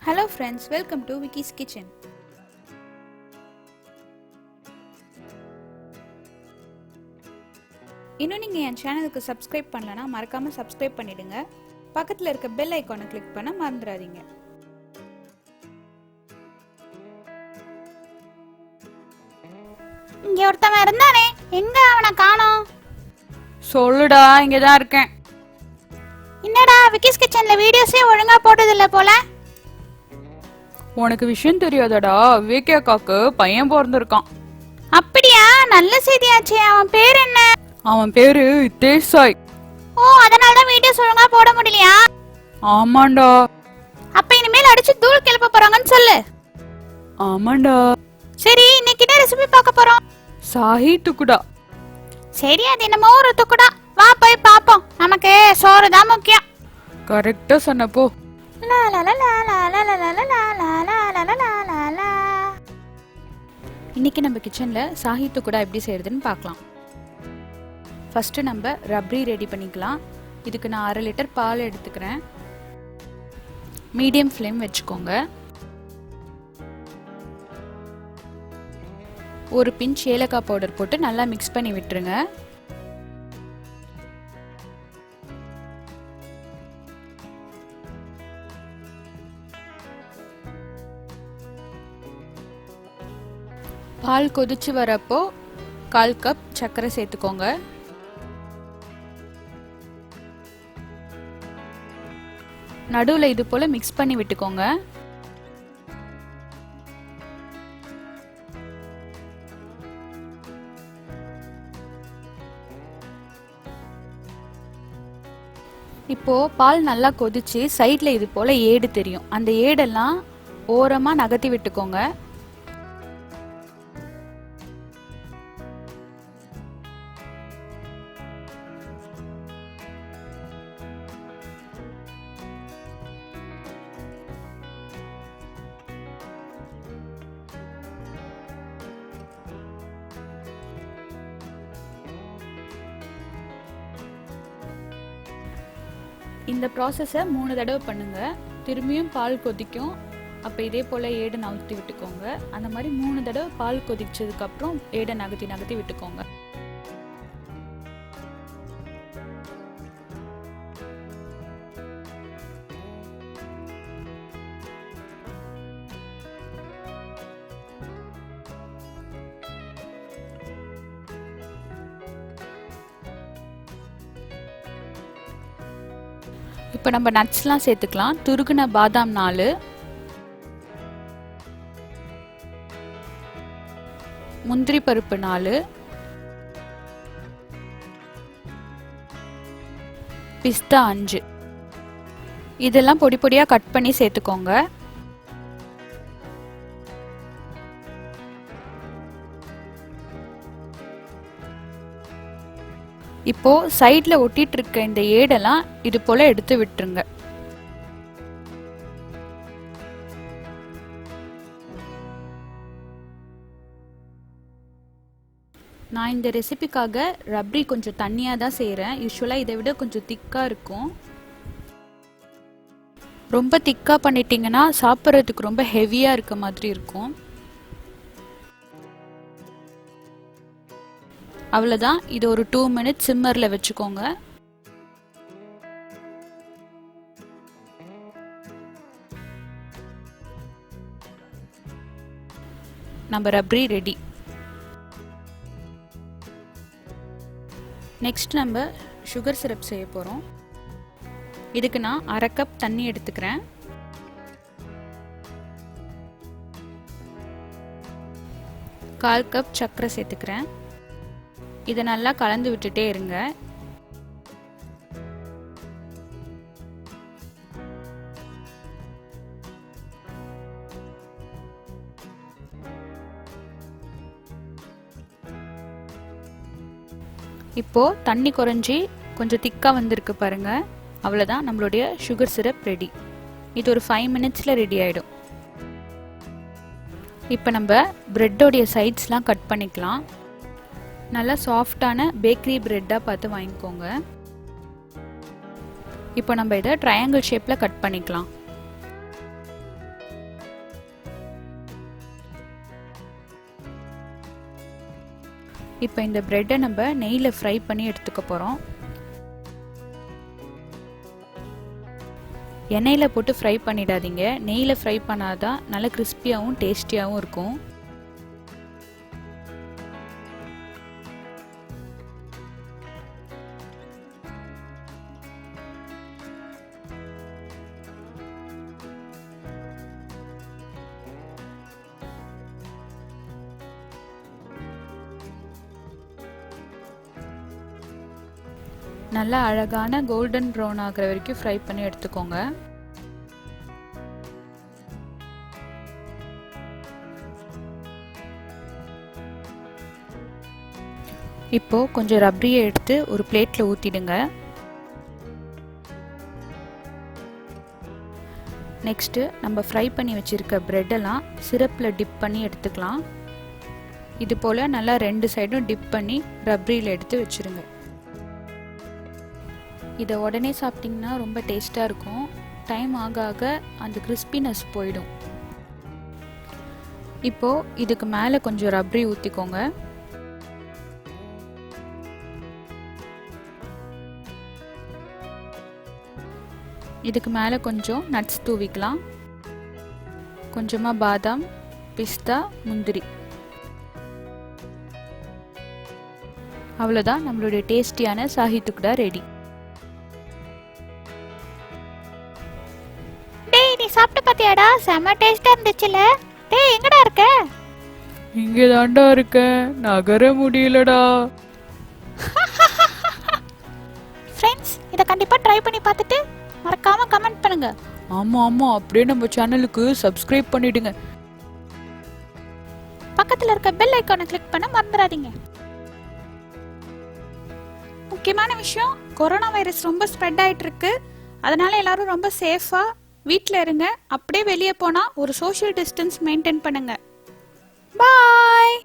Hello friends, welcome to Vicky's Kitchen. இன்னும் நீங்க என் சேனலுக்கு சப்ஸ்கிரைப் பண்ணலனா மறக்காம சப்ஸ்கிரைப் பண்ணிடுங்க. பக்கத்துல இருக்க பெல் ஐகானை கிளிக் பண்ண மறந்துடாதீங்க. இங்க ஒருத்தன் இருந்தானே, எங்க அவனை காணோம்? சொல்லுடா, இங்க தான் இருக்கேன். என்னடா விக்கிஸ் கிச்சன்ல வீடியோஸே ஒழுங்கா போட்டதில்ல போல. உனக்கு விஷயம் தெரியாதடா, விக்கி அக்காக்கு பையன் பிறந்திருக்கான். அப்படியா? நல்ல செய்தியாச்சே. அவன் பேர் என்ன? அவன் பேரு தேசாய். ஓ, அதனால தான் வீடியோஸ் ஒழுங்கா போட முடியலையா? ஆமாண்டா. அப்ப இனிமேல் அடிச்சு தூள் கிளப்ப போறாங்கன்னு சொல்லு. ஆமாண்டா. சரி, இன்னைக்கு என்ன ரெசிபி பார்க்க போறோம்? ஷாஹி துக்குடா. சரி, அது என்னமோ ஒரு துக்குடா. வா போய் பாப்போம். நமக்கு சோறு தான் முக்கியம். கரெக்டா சொன்னப்போ. லா லா லா லா லா லா லா லா லா லா லா லா லா லா. இன்னைக்கு நம்ம கிச்சன்ல ஷாஹி துக்குடா எப்படி செய்யறதுன்னு பார்க்கலாம். ஃபர்ஸ்ட் நம்ம ரப்ரி ரெடி பண்ணிக்கலாம். இதுக்கு நான் 1/2 லிட்டர் பால் எடுத்துக்கிறேன். மீடியம் ஃப்ளேம் வச்சுக்கோங்க. ஒரு பிஞ்ச் ஏலக்காய் பவுடர் போட்டு நல்லா மிக்ஸ் பண்ணி விட்டுருங்க. பால் கொதிச்சு வரப்போ 1/4 கப் சர்க்கரை சேர்த்துக்கோங்க. நடுவில் இது போல மிக்ஸ் பண்ணி விட்டுக்கோங்க. இப்போ பால் நல்லா கொதிச்சு சைட்ல இது போல ஏடு தெரியும். அந்த ஏடெல்லாம் ஓரமா நகர்த்தி விட்டுக்கோங்க. இந்த ப்ராசஸை 3 தடவை பண்ணுங்க. திரும்பியும் பால் கொதிக்கும். அப்போ இதே போல் ஏடை நகர்த்தி விட்டுக்கோங்க. அந்த மாதிரி 3 தடவை பால் கொதிச்சதுக்கப்புறம் ஏடை நகர்த்தி விட்டுக்கோங்க. இப்போ நம்ம நட்ஸ்லாம் சேர்த்துக்கலாம். துருகுன பாதாம் 4, முந்திரி பருப்பு 4, பிஸ்தா 5. இதெல்லாம் பொடி பொடியாக கட் பண்ணி சேர்த்துக்கோங்க. இப்போ சைட்ல ஒட்டிட்டு இருக்க இந்த ஏடெல்லாம் இது போல எடுத்து விட்டுருங்க. நான் இந்த ரெசிபிக்காக ரப்ரி கொஞ்சம் தண்ணியாக தான் செய்கிறேன். யூஸ்வலாக இதை விட கொஞ்சம் திக்காக இருக்கும். ரொம்ப திக்காக பண்ணிட்டீங்கன்னா சாப்பிட்றதுக்கு ரொம்ப ஹெவியாக இருக்க மாதிரி இருக்கும். அவ்வளோதான். இது ஒரு 2 மினிட்ஸ் சிம்மரில் வச்சுக்கோங்க. நம்ம ரப்ரி ரெடி. நெக்ஸ்ட் நம்ம சுகர் சிரப் செய்ய போகிறோம். இதுக்கு நான் 1/2 கப் தண்ணி எடுத்துக்கிறேன். கால் கப் சர்க்கரை சேர்த்துக்கிறேன். இதை நல்லா கலந்து விட்டுட்டே இருங்க. இப்போ தண்ணி குறைஞ்சி கொஞ்சம் திக்கா வந்திருக்கு பாருங்க. அவ்வளோதான், நம்மளுடைய சுகர் சிரப் ரெடி. இது ஒரு 5 மினிட்ஸில் ரெடி ஆகிடும். இப்போ நம்ம பிரெட்டோடைய சைட்ஸ்லாம் கட் பண்ணிக்கலாம். நல்லா சாஃப்டான பேக்கரி பிரெட்டாக பார்த்து வாங்கிக்கோங்க. இப்போ நம்ம இதை ட்ரையாங்கிள் ஷேப்பில் கட் பண்ணிக்கலாம். இப்போ இந்த பிரெட்டை நம்ம நெய்யில் ஃப்ரை பண்ணி எடுத்துக்க போகிறோம். எண்ணெயில் போட்டு ஃப்ரை பண்ணிடாதீங்க, நெய்யில் ஃப்ரை பண்ணாதான் நல்லா கிறிஸ்பியாகவும் டேஸ்டியாகவும் இருக்கும். நல்லா அழகான கோல்டன் ப்ரௌன் ஆகிற வரைக்கும் ஃப்ரை பண்ணி எடுத்துக்கோங்க. இப்போ கொஞ்சம் ரப்ரியை எடுத்து ஒரு பிளேட்டில் ஊற்றிடுங்க. நெக்ஸ்ட்டு நம்ம ஃப்ரை பண்ணி வச்சுருக்க ப்ரெட்டெல்லாம் சிரப்பில் டிப் பண்ணி எடுத்துக்கலாம். இது போல் நல்லா 2 சைடும் டிப் பண்ணி ரப்ரியில் எடுத்து வச்சுருங்க. இதை உடனே சாப்பிட்டிங்கன்னா ரொம்ப டேஸ்ட்டாக இருக்கும். டைம் ஆக ஆக அந்த கிறிஸ்பினஸ் போயிடும். இப்போது இதுக்கு மேலே கொஞ்சம் ரப்ரி ஊற்றிக்கோங்க. இதுக்கு மேலே கொஞ்சம் நட்ஸ் தூவிக்கலாம். கொஞ்சமாக பாதாம், பிஸ்தா, முந்திரி. அவ்வளோதான், நம்மளுடைய டேஸ்டியான ஷாஹி துக்டா ரெடி. நீ சாப்பிட்டு பாத்தியாடா? செம டேஸ்டா இருந்துச்சுல. டேய் எங்கடா இருக்க? இங்கே தாண்டா இருக்கேன், நகர முடியலடா. ஃப்ரெண்ட்ஸ், இதை கண்டிப்பா ட்ரை பண்ணி பார்த்துட்டு மறக்காம கமெண்ட் பண்ணுங்க. ஆமா, அப்படியே நம்ம சேனலுக்கு சப்ஸ்கிரைப் பண்ணிடுங்க. பக்கத்துல இருக்க பெல் ஐகானை கிளிக் பண்ண மறந்துடாதீங்க. முக்கியமான விஷயம், கொரோனா வைரஸ் ரொம்ப ஸ்ப்ரெட் ஆயிட்டு இருக்கு. அதனால எல்லாரும் ரொம்ப சேஃபா வீட்டில் இருங்க. அப்படியே வெளியே போனால் ஒரு சோஷியல் டிஸ்டன்ஸ் மெயின்டைன் பண்ணுங்க. பாய்.